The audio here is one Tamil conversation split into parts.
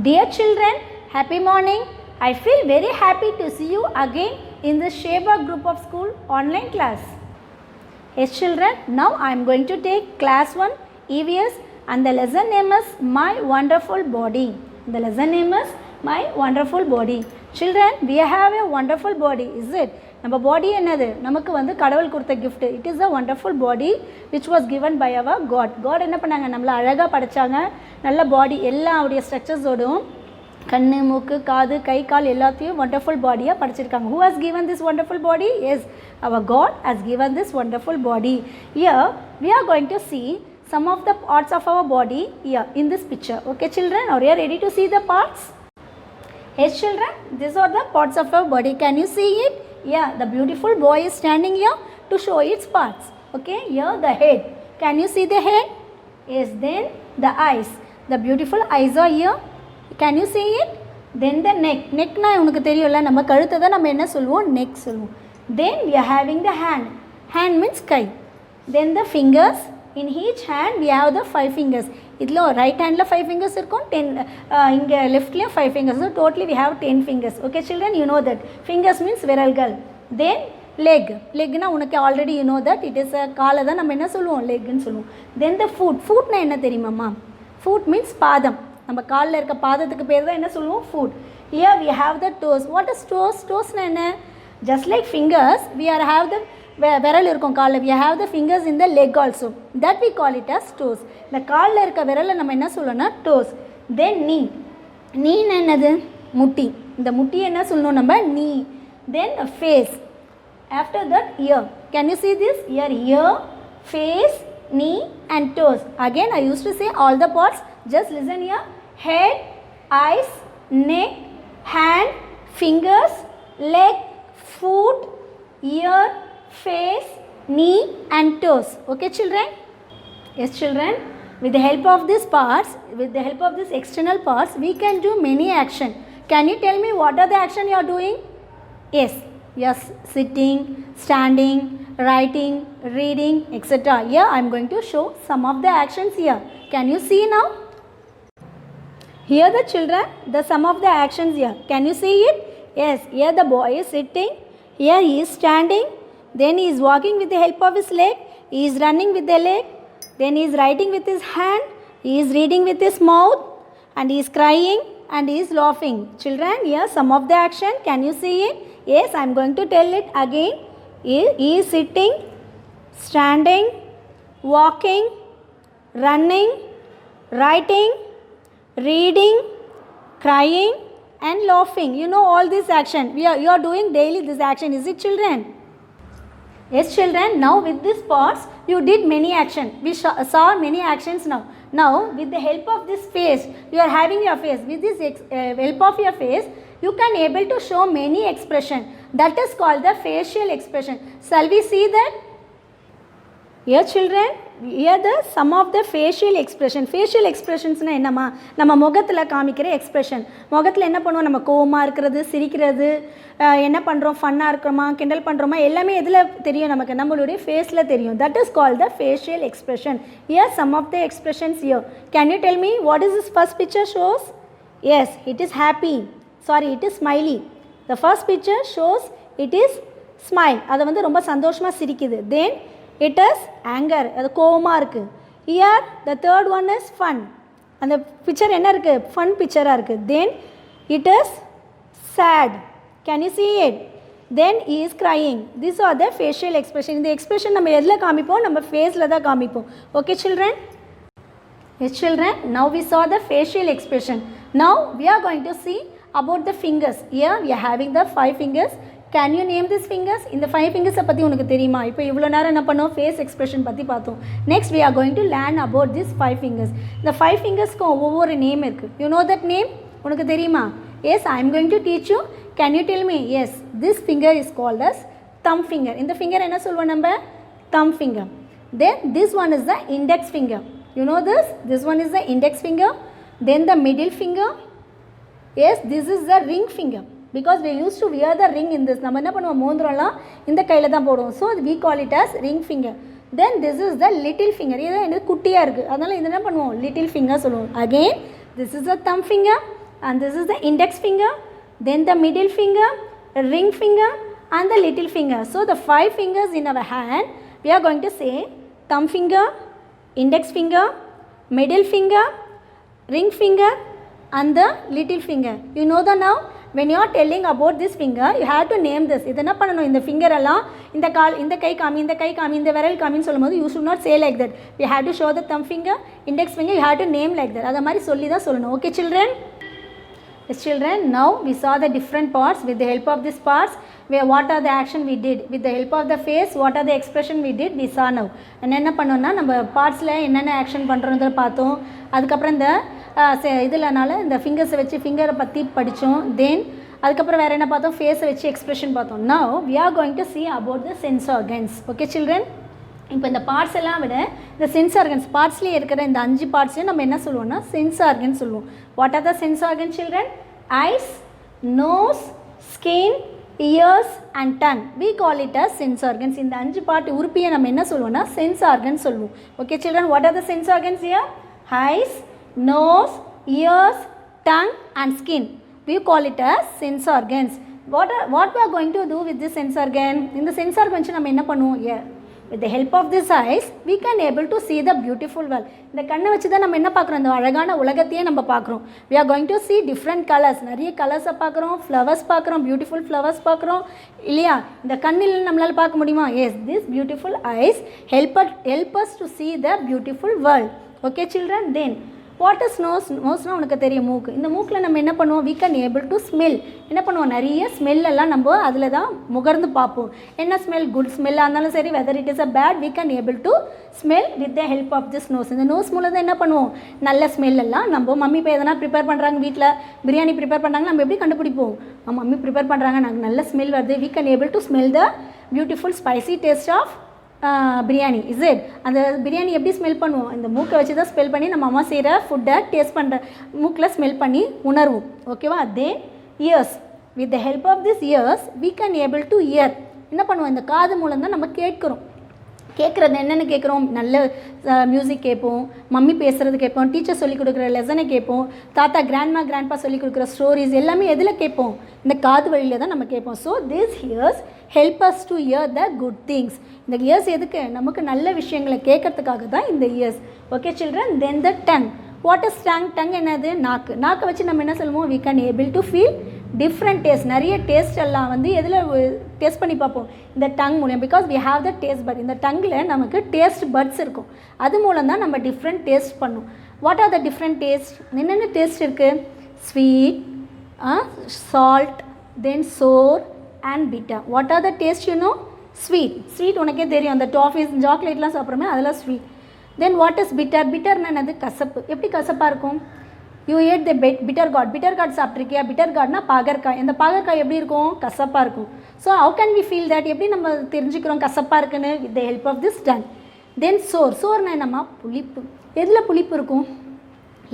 Dear children, happy morning. I feel very happy to see you again in the Sheba group of school online class. Yes children, now I am going to take class 1 EVS and the lesson name is My Wonderful Body. The lesson name is My Wonderful Body. Children, we have a wonderful body, is it? நம்ம பாடி என்னது நமக்கு வந்து கடவுள் கொடுத்த gift. It is a wonderful body which was given by our God. God என்ன பண்ணாங்க நம்மள அழகா படைச்சாங்க. நல்ல பாடி எல்லா அவருடைய ஸ்ட்ரக்சர்ஸோடும் கண்ணு மூக்கு காது கை கால் எல்லாத்தையும் wonderful பாடியா படைச்சிருக்காங்க. Who has given this wonderful body? Yes, our God has given this wonderful body. Here we are going to see some of the parts of our body here in this picture. Okay children, are you ready to see the parts? Yes children, these are the parts of our body. Can you see it? Yeah, the beautiful boy is standing here to show its parts. Okay, here the head. Can you see the head? Yes, then the eyes. The beautiful eyes are here. Can you see it? Then the neck. Neck na unakku theriyula nama kalutha da nama enna solluvom neck solluvom. Then we are having the hand. Hand means kai. Then the fingers. In each hand we have the 5 fingers. Idlo right hand la 5 fingers irukum 10 inga left la 5 fingers. So totally we have 10 fingers. Okay children, you know that fingers means விரல்கள். Then leg. Leg na unakku already you know that it is a காலை தான் நம்ம என்ன சொல்லுவோம் leg ன்னு சொல்லுவோம். Then the foot. Foot na என்ன தெரியுமாமா? Foot means பாதம். நம்ம கால்ல இருக்க பாதத்துக்கு பேர் தான் என்ன சொல்லுவோம் foot. Here we have the toes. What is toes? Toes na என்ன? Just like fingers, we are have the விரல் இருக்கும் காலில். we have the fingers in the leg also, that we call it as toes. இந்த காலில் இருக்க விரலை நம்ம என்ன சொல்லணும்னா toes. then knee. knee என்னது முட்டி. இந்த முட்டி என்ன சொல்லணும் நம்ம knee. then face. after that ear. can you see this? ear, face, knee and toes. again I used to say all the parts. just listen here. head, eyes, neck, hand, fingers, leg, foot, ear, face, knee and toes. Okay children? Yes children, with the help of these parts, with the help of these external parts, we can do many action. Can you tell me what are the action you are doing? Yes, sitting, standing, writing, reading, etc. Here I am going to show some of the actions here. Can you see now? Here the children, the some of the actions here. Can you see it? Yes, here the boy is sitting, here he is standing, then he is walking with the help of his leg, he is running with the leg, then he is writing with his hand, he is reading with his mouth, and he is crying and he is laughing. Children, here some of the action. Can you see it? Yes, I am going to tell it again. He is sitting, standing, walking, running, writing, reading, crying and laughing. You know all this action. You are doing daily this action. Is it children? Yes children, now with these parts you did many action. We saw many actions now. Now with the help of this face, you are having your face. With this help of your face, you can able to show many expression. That is called the facial expression. Shall we see that? Here children, here the some of the facial expression. Facial expressions na என்னமா நம்ம முகத்துல காமிக்கிற expression. முகத்துல என்ன பண்ணுவோம் நம்ம கோவமா இருக்குறது சிரிக்கிறது என்ன பண்றோம் ஃபன்னா இருக்கறோமா கிண்டல் பண்றோமா எல்லாமே எதுல தெரியும் நமக்கு நம்மளுடைய ஃபேஸ்ல தெரியும். That is called the facial expression. Here some of the expressions here. Can you tell me what is this first picture shows? Yes, it is happy. Sorry, it is smiley. The first picture shows it is smile. அது வந்து ரொம்ப சந்தோஷமா சிரிக்குது. Then it is anger. அது கோவமா இருக்கு. Here the third one is fun. அந்த picture என்ன இருக்கு? fun picture இருக்கு. Then it is sad. Can you see it? Then he is crying. These are the facial expression. இந்த expression நம்ம எதுல காமிப்போம்? நம்ம ஃபேஸ்ல தான் காமிப்போம். Okay children? Yes children, now we saw the facial expression. Now we are going to see about the fingers. Here we are having the 5 fingers. Can you name these fingers? இந்த 5 fingers பத்தி உனக்கு தெரியுமா? இப்போ இவ்வளவு நேரம் என்ன பண்ணோம்? face expression பத்தி பார்த்தோம். Next we are going to learn about these 5 fingers. இந்த 5 fingersக்கு ஒவ்வொரு நேம் இருக்கு. You know that name? உனக்கு தெரியுமா? Yes, I am going to teach you. Can you tell me? Yes, this finger is called as thumb finger. இந்த finger என்ன சொல்வோம் நம்ம? thumb finger. Then this one is the index finger. You know this? This one is the index finger. Then the middle finger. Yes, this is the ring finger. Because we used to wear the ring in this. நம்ம என்ன பண்ணுவோம் மோதிரம்லாம் இந்த கையில தான் போடுவோம். So we call it as ring finger. Then this is the little finger. இது என்ன குட்டியா இருக்கு. அதனால இது என்ன பண்ணுவோம் little finger சொல்லுவோம். Again this is a thumb finger. and this is the index finger, then the middle finger, ring finger and the little finger. So the 5 fingers in our hand, we are going to say thumb finger, index finger, middle finger, ring finger and the little finger. You know the now? When you are telling about this finger, you have to name this. இது என்ன பண்ணணும், இந்த finger எல்லாம் இந்த கால், இந்த கை காமி, இந்த கை காமி, இந்த விரல் காமின்னு சொல்லும்போது you should not say like that. We have to show the thumb finger, index finger, you have to name like that. அதை மாதிரி சொல்லி தான் சொல்லணும். Okay children? Yes children, now we saw the different parts. With the help of these parts, what are the action we did. With the help of the face, what are the expression we did, we saw now. என்ன பண்ணோம்னா நம்ம பார்ட்ஸில் என்னென்ன ஆக்ஷன் பண்ணுறோன்றத பார்த்தோம். அதுக்கப்புறம் இந்த இதில்னால இந்த ஃபிங்கர்ஸை வச்சு ஃபிங்கரை பற்றி படித்தோம். தென் அதுக்கப்புறம் வேறு என்ன பார்த்தோம், ஃபேஸை வச்சு எக்ஸ்ப்ரெஷன் பார்த்தோம். Now we are going to see about the sense organs. Okay children, இப்போ இந்த பார்ட்ஸ் எல்லாம் விட இந்த சென்ஸ் ஆர்கன்ஸ் பார்ட்ஸ்லேயே இருக்கிற இந்த 5 பார்ட்ஸ்லையும் நம்ம என்ன சொல்லுவோம்னா சென்ஸ் ஆர்கன் சொல்லுவோம். What are the sense organ children? Eyes, nose, skin, ears and tongue. We call it as sense organs. இந்த 5 பார்ட் உறுப்பியை நம்ம என்ன சொல்லுவோம்னா சென்ஸ் ஆர்கன் சொல்லுவோம். Okay children, what are the sense organs here? Eyes, nose, ears, tongue and skin. We call it as sense organs. What we are going to do with this sense organ? In the sense organ நம்ம என்ன பண்ணுவோம்? With the help of this eyes, we can able to see the beautiful world. இந்த கண்ணை வச்சு தான் நம்ம என்ன பார்க்குறோம், இந்த அழகான உலகத்தையே நம்ம பார்க்குறோம். We are going to see different colors. நிறைய கலர்ஸை பார்க்குறோம், ஃப்ளவர்ஸ் பார்க்குறோம், பியூட்டிஃபுல் ஃப்ளவர்ஸ் பார்க்குறோம் இல்லையா? இந்த கண்ணில் நம்மளால் பார்க்க முடியுமா? Yes, this beautiful eyes help us to see the beautiful world. Okay children, then what is nose? நோஸ்னால் உனக்கு தெரியும் மூக்கு. இந்த மூக்கில் நம்ம என்ன பண்ணுவோம்? we can able to smell. என்ன பண்ணுவோம்? நிறைய ஸ்மெல்லாம் நம்ம அதில் தான் முகர்ந்து பார்ப்போம். என்ன ஸ்மெல்? குட் ஸ்மெல்லாக இருந்தாலும் சரி, whether it is a bad, we can able to smell with the help of this nose. இந்த நோஸ் மூலம் தான் என்ன பண்ணுவோம்? நல்ல ஸ்மெல்லாம் நம்ம மம்மி இப்போ எதனா ப்ரிப்பேர் பண்ணுறாங்க, வீட்டில் பிரியாணி ப்ரிப்பேர் பண்ணுறாங்க, நம்ம எப்படி கண்டுபிடிப்போம்? மம்மி ப்ரிப்பேர் பண்ணுறாங்க, நாங்கள் நல்ல ஸ்மெல் வருது, we can able to smell the beautiful spicy taste of biryani. Is it? அந்த பிரியாணி எப்படி ஸ்மெல் பண்ணுவோம்? இந்த மூக்கை வச்சு தான் ஸ்மெல் பண்ணி நம்ம அம்மா செய்கிற ஃபுட்டை டேஸ்ட் பண்ணுற மூக்கில் ஸ்மெல் பண்ணி உணர்வோம். ஓகேவா? அதே ears, with the help of this ears we can able to hear. என்ன பண்ணுவோம்? இந்த காது மூலம் தான் நம்ம கேட்குறோம். கேட்குறது என்னென்னு கேட்குறோம்? நல்ல மியூசிக் கேட்போம், மம்மி பேசுகிறது கேட்போம், டீச்சர் சொல்லிக் கொடுக்குற லெசனை கேட்போம், தாத்தா கிராண்ட்பா சொல்லிக் கொடுக்குற ஸ்டோரிஸ் எல்லாமே எதில் கேட்போம்? இந்த காது வழியில் தான் நம்ம கேட்போம். So this years help us to year the good things. இந்த இயர்ஸ் எதுக்கு? நமக்கு நல்ல விஷயங்களை கேட்கறதுக்காக தான் இந்த years. Okay children, then the tongue. What is tongue? Tongue என்னது? நாக்கு. நாக்கை வச்சு நம்ம என்ன சொல்லுவோம்? we can able to feel different taste. நிறைய டேஸ்ட் எல்லாம் வந்து எதில் டேஸ்ட் பண்ணி பார்ப்போம்? இந்த டங் மூலம். Because we have the taste bud. இந்த டங்கில் நமக்கு டேஸ்ட் பட்ஸ் இருக்கும். அது மூலம் தான் நம்ம டிஃப்ரெண்ட் டேஸ்ட் பண்ணும். What are the different taste? என்னென்ன டேஸ்ட் இருக்குது? Sweet, salt, then sour and bitter. What are the taste you know? Sweet. Sweet உனக்கே தெரியும், அந்த டாஃபீஸ் சாக்லேட்லாம் சாப்பிட்றோமே அதெல்லாம் sweet. Then what is bitter? பிட்டர்னா என்னது? கசப்பு. எப்படி கசப்பாக இருக்கும்? You ate the bitter gourd. Bitter gourd சாப்பிட்ருக்கியா? பிட்டர் கார்ட்னா பாகற்காய். இந்த பாகற்காய் எப்படி இருக்கும்? கசப்பாக இருக்கும். So how can we feel that? எப்படி நம்ம தெரிஞ்சுக்கிறோம் கசப்பாக இருக்குன்னு? With the help of this tongue. Then sour. சோர்னா என்னம்மா? புளிப்பு. எதில் புளிப்பு இருக்கும்?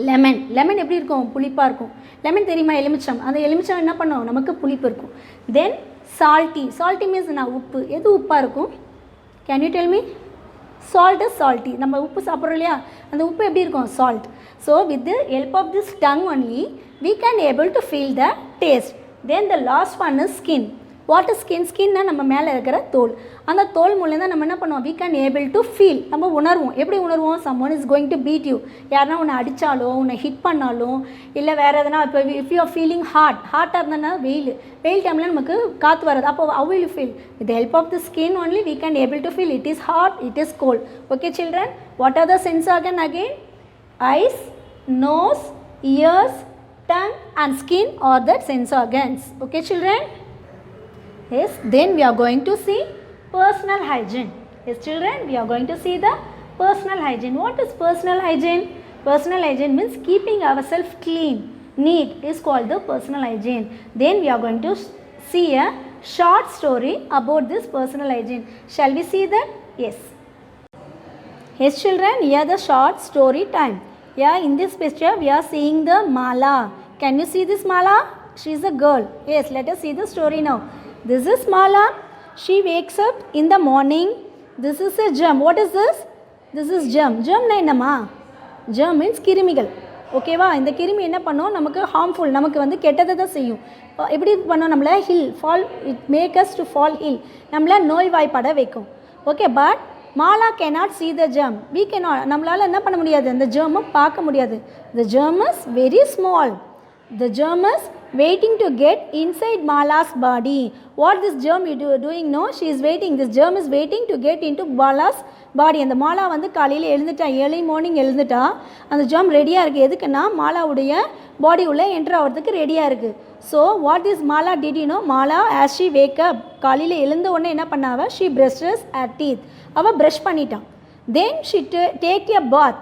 லெமன். லெமன் எப்படி இருக்கும்? புளிப்பாக இருக்கும். லெமன் தெரியுமா? எலுமிச்சம். அந்த எலுமிச்சம் என்ன பண்ணும்? நமக்கு புளிப்பு இருக்கும். தென் சால்ட்டி. சால்ட்டி மீன்ஸ் நான் உப்பு. எது உப்பாக இருக்கும்? Can you tell me? Salt is salty. நம்ம உப்பு சாப்பிட்றோம் இல்லையா, அந்த உப்பு எப்படி இருக்கும்? Salt. So with the help of this tongue only we can able to feel the taste. Then the last one is skin. What is skin? ஸ்கின்னா நம்ம மேலே இருக்கிற தோல். அந்த தோல் மூலம் தான் நம்ம என்ன பண்ணுவோம்? we can able to feel. நம்ம உணர்வோம். எப்படி உணர்வோம்? someone is going to beat you. யாருன்னா உன்னை அடித்தாலோ, உன்னை ஹிட் பண்ணாலும், இல்லை வேறு எதனா இப்போ if you are feeling ஹாட்டாக இருந்ததுன்னா வெயில் டைமில் நமக்கு காற்று வராது. அப்போ how will you feel? With the help of the skin only we can able to feel it is hot, it is cold. Okay children, what are the sense organ again? Eyes, nose, ears, tongue and skin are the sense organs. Okay children? Yes, then we are going to see personal hygiene. Yes children, we are going to see the personal hygiene. What is personal hygiene? Personal hygiene means keeping ourselves clean, neat is called the personal hygiene. Then we are going to see a short story about this personal hygiene. Shall we see that? Yes. Yes children, here the short story time. Yeah, in this picture we are seeing the Mala. Can you see this Mala? She is a girl. Yes, let us see the story now. This is Mala. She wakes up in the morning. This is a germ. What is this? This is germ. Germ na enna ma? Germ means kirimigal. ஓகேவா? இந்த கிருமி என்ன பண்ணும், நமக்கு ஹார்ம்ஃபுல், நமக்கு வந்து கெட்டதை தான் செய்யும். எப்படி பண்ணோம், நம்மளை fall, it make us to fall ill, நம்மளை நோய்வாய்ப்பட வைக்கும். ஓகே, but Mala cannot see the germ. We cannot, நம்மளால் என்ன பண்ண முடியாது, அந்த germ பார்க்க முடியாது. The germ is very small. The germ is waiting to get inside Mala's body. What this germ is doing? No, she is waiting. This germ is waiting to get into Mala's body. அந்த மாலா வந்து காலையில் எழுந்துட்டா, ஏர்லி மார்னிங் எழுந்துட்டா, அந்த germ ரெடியாக இருக்குது. எதுக்குன்னா மாலாவுடைய பாடி உள்ளே என்ட்ரு ஆகிறதுக்கு ரெடியாக இருக்குது. So what is Mala did you know? Mala as she wake up, காலையில் எழுந்த உடனே என்ன பண்ணாவ, ஷி பிரஷஸ் ஹர் டீத், அவள் ப்ரஷ் பண்ணிட்டான். Then she take a bath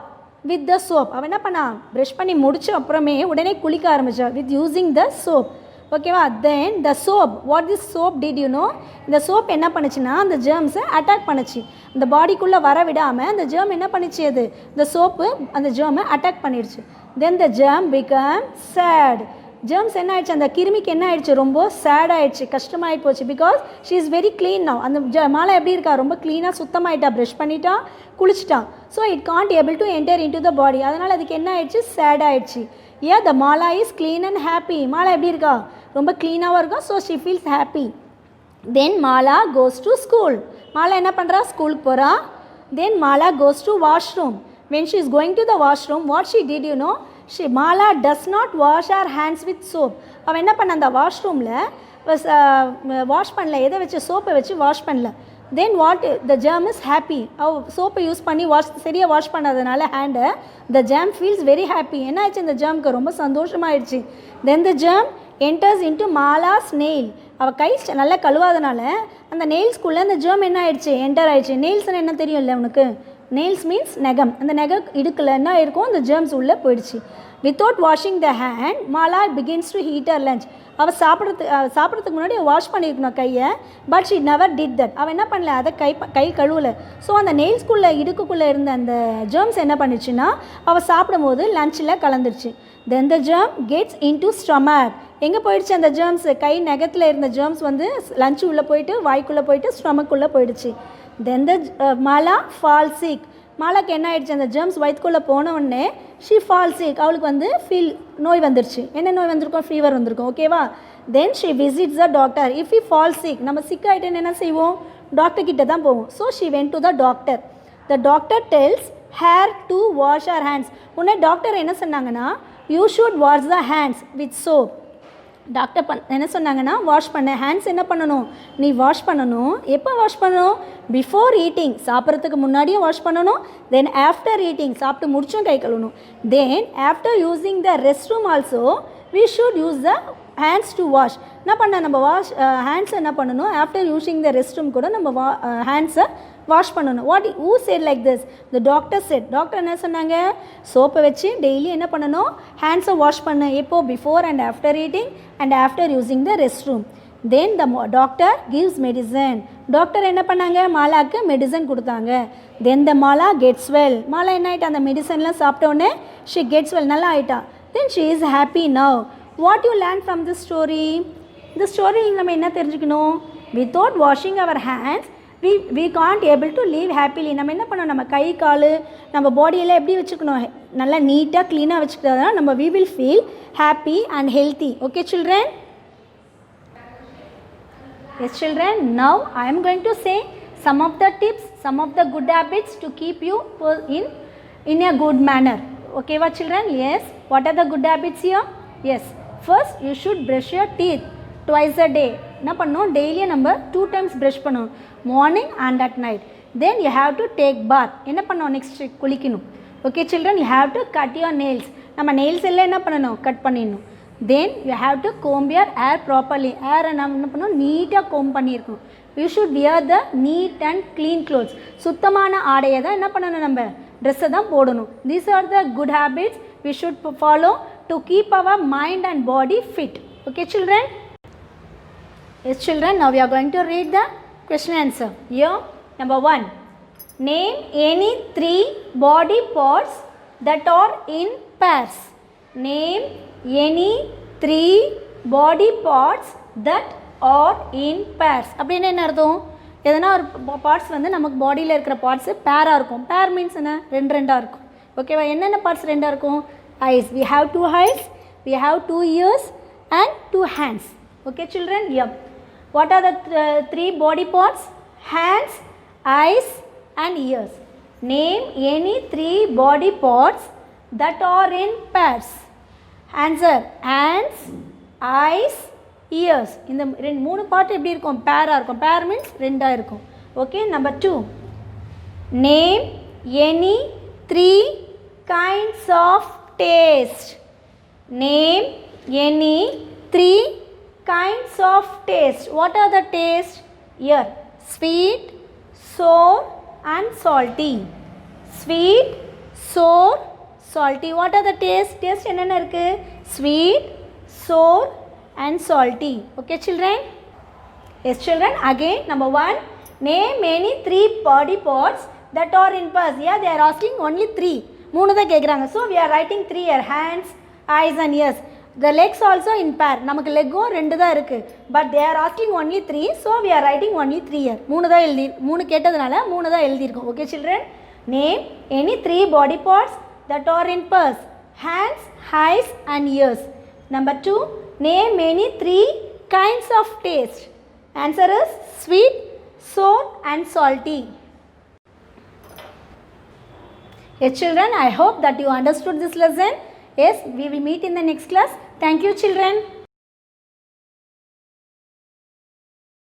with the soap. அவன் என்ன பண்ணா, ப்ரஷ் பண்ணி முடிச்ச அப்புறமே உடனே குளிக்க ஆரம்பிச்சா வித் யூஸிங் த சோப். ஓகேவா? Then the soap, what this soap did you know? இந்த சோப் என்ன பண்ணுச்சுன்னா அந்த ஜெர்ம்ஸை அட்டாக் பண்ணுச்சு. அந்த பாடிக்குள்ளே வர விடாமல் அந்த ஜெர்ம் என்ன பண்ணிச்சு, அது இந்த சோப்பு அந்த ஜெர்மை அட்டாக் பண்ணிடுச்சு. தென் the germ become chat. Germs என்ன ஆயிடுச்சு, அந்த கிருமிக்கு என்ன ஆயிடுச்சு, ரொம்ப சேட் ஆயிடுச்சு, கஷ்டமாகி போச்சு. Because she is very clean now. அந்த மாலை எப்படி இருக்கா, ரொம்ப க்ளீனாக சுத்தமாயிட்டா, ப்ரஷ் பண்ணிட்டா, குளிச்சிட்டான். So it can't able to enter in to the body. அதனால் அதுக்கு என்ன ஆயிடுச்சு, சேட் ஆயிடுச்சு. And the Mala is clean and happy. Mala எப்படி இருக்கா, ரொம்ப க்ளீனாகவும் இருக்கா. So she feels happy. Then Mala goes to school. Mala என்ன பண்ணுறா, ஸ்கூலுக்கு போகிறா. Then Mala goes to washroom. When she is going to the washroom, what she did you know? Mala does not wash her hands with soap. அவன் என்ன பண்ண, அந்த வாஷ்ரூமில் வாஷ் பண்ணல, எதை வச்சு, சோப்பை வச்சு வாஷ் பண்ணல. Then what, the germ is happy. சோப்பை யூஸ் பண்ணி சரியாக வாஷ் பண்ணாதனால ஹேண்டை, த ஜெர்ம் ஃபீல்ஸ் வெரி ஹாப்பி. என்ன ஆச்சு, இந்த ஜெர்முக்கு ரொம்ப சந்தோஷமாயிடுச்சு. தென் the germ enters into Mala's nail. அவள் கை நல்லா கழுவாதனால அந்த நெயில்ஸ்குள்ளே அந்த ஜெர்ம் என்ன ஆயிடுச்சு, என்டர் ஆயிடுச்சு. நெயில்ஸ்னு என்ன தெரியும் இல்லை உனக்கு, நெயில்ஸ் மீன்ஸ் நகம். அந்த நகம் இடுக்கில் என்ன இருக்கும், அந்த ஜெர்ம்ஸ் உள்ளே போயிடுச்சு. Without washing the hand Mala begins to heat her lunch. அவள் சாப்பிட்றதுக்கு முன்னாடி வாஷ் பண்ணியிருக்கணும் கையை. But she never did that. அவள் என்ன பண்ணல, அதை கை கழுவலை. ஸோ அந்த நெயில்ஸ்குள்ளே இடுக்குள்ளே இருந்த அந்த ஜெர்ம்ஸ் என்ன பண்ணிச்சுன்னா அவள் சாப்பிடும் போது லஞ்சில் கலந்துருச்சு. Then the germ gets in to stomach. எங்கே போயிடுச்சு அந்த ஜெர்ம்ஸ், கை நகத்தில் இருந்த ஜெர்ம்ஸ் வந்து லஞ்சு உள்ளே போயிட்டு, வாய்க்குள்ளே போயிட்டு, ஸ்டொமக்குள்ளே போயிடுச்சு. தென் த மாலா ஃபால் சிக். மாலாக்கு என்ன ஆயிடுச்சு, அந்த ஜெர்ம்ஸ் வயிற்றுக்குள்ளே போன உடனே ஷி ஃபால் சிக். அவளுக்கு வந்து நோய் வந்துருச்சு. என்ன நோய் வந்திருக்கும், ஃபீவர் வந்திருக்கும். ஓகேவா? Then she visits the doctor. If you fall sick, நம்ம சிக் ஆகிட்டேன்னு என்ன செய்வோம், டாக்டர் கிட்ட தான் போவோம். So she went to the doctor. The doctor tells her to wash her hands. உடனே டாக்டர் என்ன சொன்னாங்கன்னா, you should wash the hands with soap. Doctor என்ன சொன்னாங்கன்னா, வாஷ் பண்ண ஹேண்ட்ஸ் என்ன பண்ணணும், நீ வாஷ் பண்ணணும். எப்போ வாஷ் பண்ணணும், பிஃபோர் ஈட்டிங், சாப்பிட்றதுக்கு முன்னாடியும் வாஷ் பண்ணணும். தென் ஆஃப்டர் ஈட்டிங், சாப்பிட்டு முடிச்சும் கை கழுவணும். Then after using the rest room also we should use the hands to wash. என்ன பண்ண, நம்ம ஹேண்ட்ஸ் என்ன பண்ணணும், after using the rest room கூட நம்ம ஹேண்ட்ஸை வாஷ் பண்ணணும். Who said like this? The doctor said. Doctor என்ன சொன்னாங்க, சோப்பை வச்சு டெய்லி என்ன பண்ணணும், ஹேண்ட்ஸை வாஷ் பண்ண. எப்போ, before and after eating and after using the rest room. Then the doctor gives medicine. Doctor என்ன பண்ணாங்க, மாலாவுக்கு மெடிசன் கொடுத்தாங்க. Then the Mala gets well. Mala என்ன ஆகிட்டா, அந்த மெடிசன்லாம் சாப்பிட்டோன்னே ஷி கெட்ஸ் வெல், நல்லா ஆகிட்டா. Then she is happy now. What you learn from this story? இந்த ஸ்டோரியில் நம்ம என்ன தெரிஞ்சுக்கணும், without washing our hands we can't able to live happily. நம்ம என்ன பண்ணணும், நம்ம கை கால் நம்ம பாடியெல்லாம் எப்படி வச்சுக்கணும், நல்லா நீட்டாக க்ளீனாக வச்சுக்கிட்டா நம்ம we will feel happy and healthy. Okay children? Yes children, now I am going to say some of the tips, some of the good habits to keep you in a good manner. Okay what children? Yes, what are the good habits here? Yes, first you should brush your teeth twice a day. என்ன பண்ணணும், டெய்லியே நம்ம 2 times ப்ரஷ் பண்ணணும், morning and at night. Then you have to take பாத். என்ன பண்ணணும், நெக்ஸ்ட் குளிக்கணும். Okay children, you have to cut your nails. நம்ம நெயில்ஸ் எல்லாம் என்ன பண்ணணும், கட் பண்ணிடணும். Then you have to comb your hair properly. ஹேரை நம்ம என்ன பண்ணணும், நீட்டாக கோம்ப் பண்ணியிருக்கணும். You should wear the need and clean clothes. சுத்தமான ஆடையை தான் என்ன பண்ணணும், நம்ம ட்ரெஸ்ஸை தான் போடணும். These are the good habits we should follow to keep our mind and body fit. Okay children? Yes children, now we are going to read the question answer. Here number 1, name any 3 body parts that are in pairs. Name any 3 body parts that are in pairs. அப்படின்னா என்ன அர்த்தம், எதனா ஒரு பார்ட்ஸ் வந்து நமக்கு பாடியில் இருக்கிற பார்ட்ஸு பேராக இருக்கும். பேர் மீன்ஸ் என்ன, 2 2ஆக இருக்கும். ஓகேவா? என்னென்ன பார்ட்ஸ் 2ஆக இருக்கும், eyes. We have 2 eyes, we have 2 ears and 2 hands. Okay children, yep. What are the 3 body parts? Hands, eyes and ears. Name any 3 body parts that are in pairs. Answer, hands, eyes, ears. இந்த 3 part எப்படி இருக்கும்? pair இருக்கும். pair means 2 இருக்கும். Okay, number 2. Name any 3 kinds of taste. Name any 3 kinds of taste. What are the taste? Here, sweet, sour and salty. Sweet, sour, salty. What are the taste? Taste என்னென்ன இருக்கு? Sweet, sour and salty. Okay children? Yes children, again number 1. Name any 3 body parts that are in pairs. Yeah, they are asking only 3. 3 தான் கேக்குறாங்க. So we are writing 3 here. Hands, eyes and ears. The legs also in pair. நமக்கு லெக்கும் 2 தான் இருக்கு. But they are asking only 3. So we are writing only 3 here. 3 தான் எழுதி 3 கேட்டதனால 3 தான் எழுதி இருக்கோம். Okay children? Name any 3 body parts that are in pairs. Hands, eyes and ears. Number 2. Name any 3 kinds of taste. Answer is sweet, sour and salty. Yes children, I hope that you understood this lesson. Yes, we will meet in the next class. Thank you children.